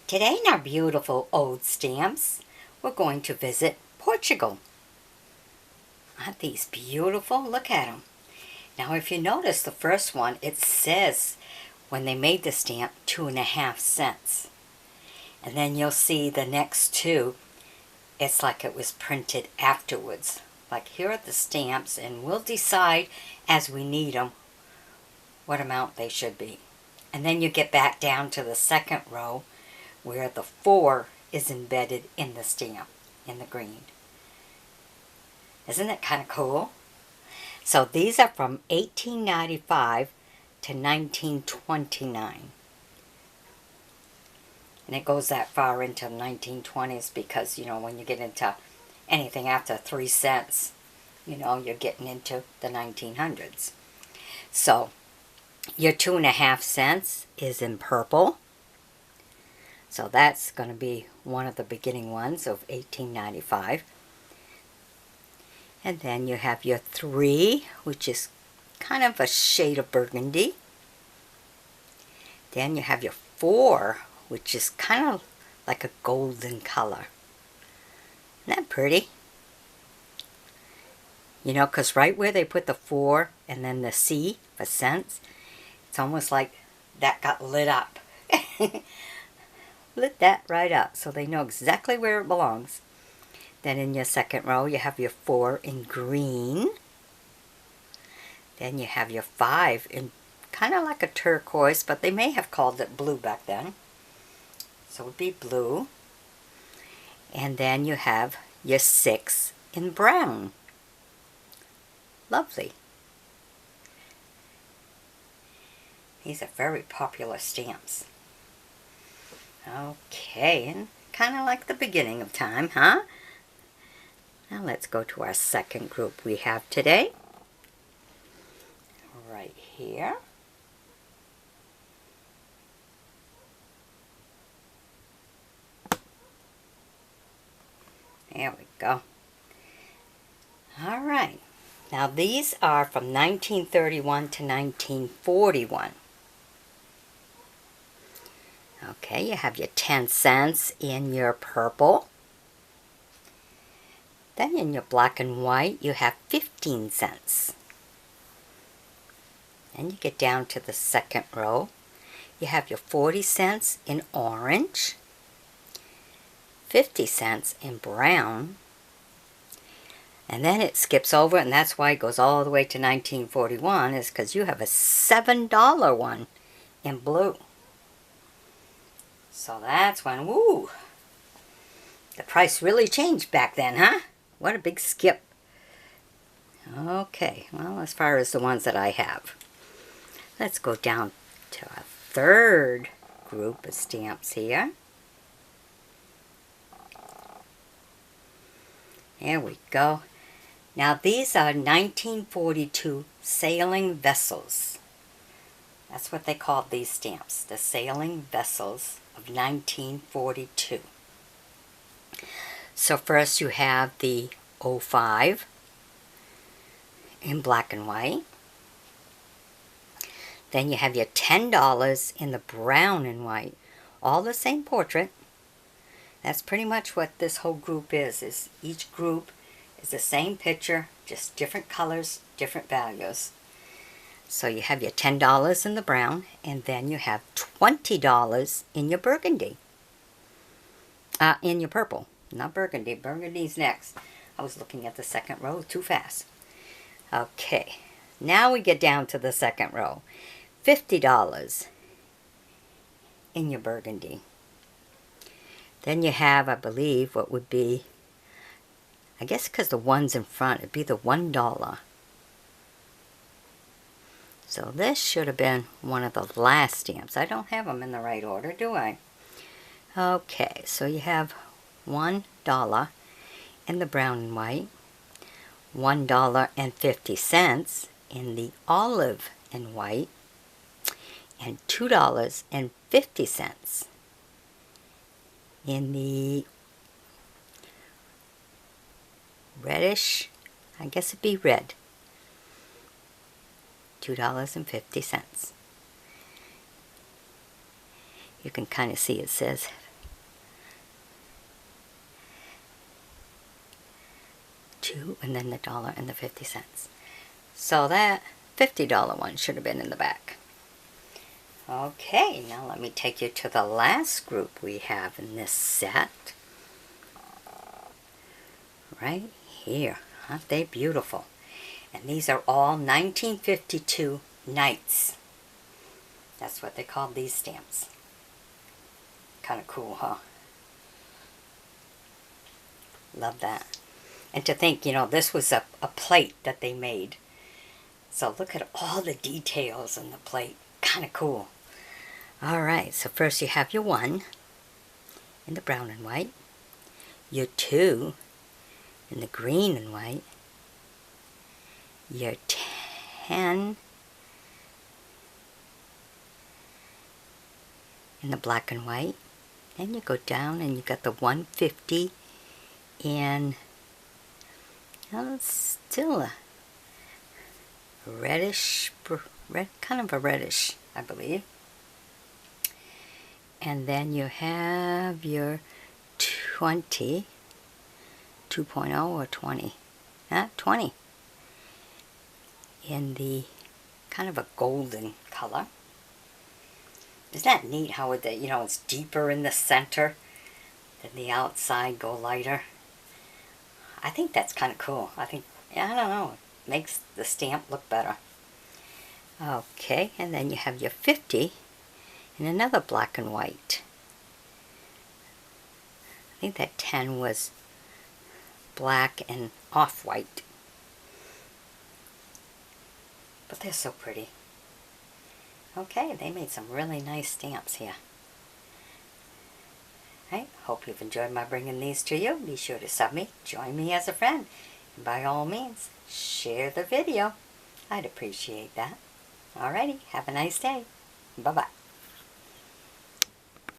Today in our beautiful old stamps, we're going to visit Portugal. Aren't these beautiful? Look at them. Now if you notice the first one, it says when they made the stamp 2.5 cents. And then you'll see the next two, it's like it was printed afterwards. Like here are the stamps, and we'll decide as we need them what amount they should be. And then you get back down to the second row where the 4 is embedded in the stamp, in the green. Isn't that kind of cool? So these are from 1895 to 1929. And it goes that far into the 1920s because, when you get into anything after 3 cents, you're getting into the 1900s. So your 2.5 cents is in purple. So that's going to be one of the beginning ones of 1895. And then you have your 3, which is kind of a shade of burgundy. Then you have your 4, which is kind of like a golden color. Isn't that pretty? Because right where they put the 4 and then the C for cents, it's almost like that got lit up. Lit that right up so they know exactly where it belongs. Then in your second row you have your 4 in green. Then you have your 5 in kind of like a turquoise, but they may have called it blue back then. So it would be blue. And then you have your 6 in brown. Lovely. These are very popular stamps. Okay, and kind of like the beginning of time, huh? Now let's go to our second group we have today. Right here. There we go. All right. Now these are from 1931 to 1941. Okay, you have your 10 cents in your purple. Then in your black and white, you have 15 cents. And you get down to the second row. You have your 40 cents in orange, 50 cents in brown, and then it skips over, and that's why it goes all the way to 1941, is because you have a $7 one in blue. So that's when, woo, the price really changed back then, huh? What a big skip. Okay, well, as far as the ones that I have, let's go down to a third group of stamps here. There we go. Now these are 1942 sailing vessels. That's what they called these stamps, the sailing vessels of 1942. So first you have the 05 in black and white. Then you have your $10 in the brown and white. All the same portrait. That's pretty much what this whole group is each group is the same picture, just different colors, different values. So you have your $10 in the brown, and then you have $20 in your burgundy. In your purple, not burgundy. Burgundy's next. I was looking at the second row too fast. Okay, now we get down to the second row. $50 in your burgundy. Then you have, I believe, what would be, I guess because the one's in front, it'd be the $1. So this should have been one of the last stamps. I don't have them in the right order, do I? Okay, so you have $1 in the brown and white, $1.50 in the olive and white, and $2.50 in the reddish, I guess it'd be red. $2.50. You can kind of see it says 2 and then the dollar and the 50 cents. So that $50 one should have been in the back. Okay, now let me take you to the last group we have in this set. Right here. Aren't they beautiful? And these are all 1952 Knights. That's what they called these stamps. Kind of cool, huh? Love that. And to think, you know, this was a plate that they made. So look at all the details on the plate. Kind of cool. Alright, so first you have your 1 in the brown and white. Your 2 in the green and white. Your 10 in the black and white. Then you go down and you got the 150 in, well, it's still a reddish, kind of a reddish, I believe. And then you have your 20, 2.0 or 20, 20, in the kind of a golden color. Isn't that neat how it, you know, it's deeper in the center than the outside, go lighter? I think that's kind of cool. I think, I don't know, it makes the stamp look better. Okay, and then you have your 50 in another black and white. I think that 10 was black and off-white. But they're so pretty. Okay, they made some really nice stamps here. Right, hope you've enjoyed my bringing these to you. Be sure to sub me, join me as a friend, and by all means, share the video. I'd appreciate that. Alrighty, have a nice day. Bye-bye.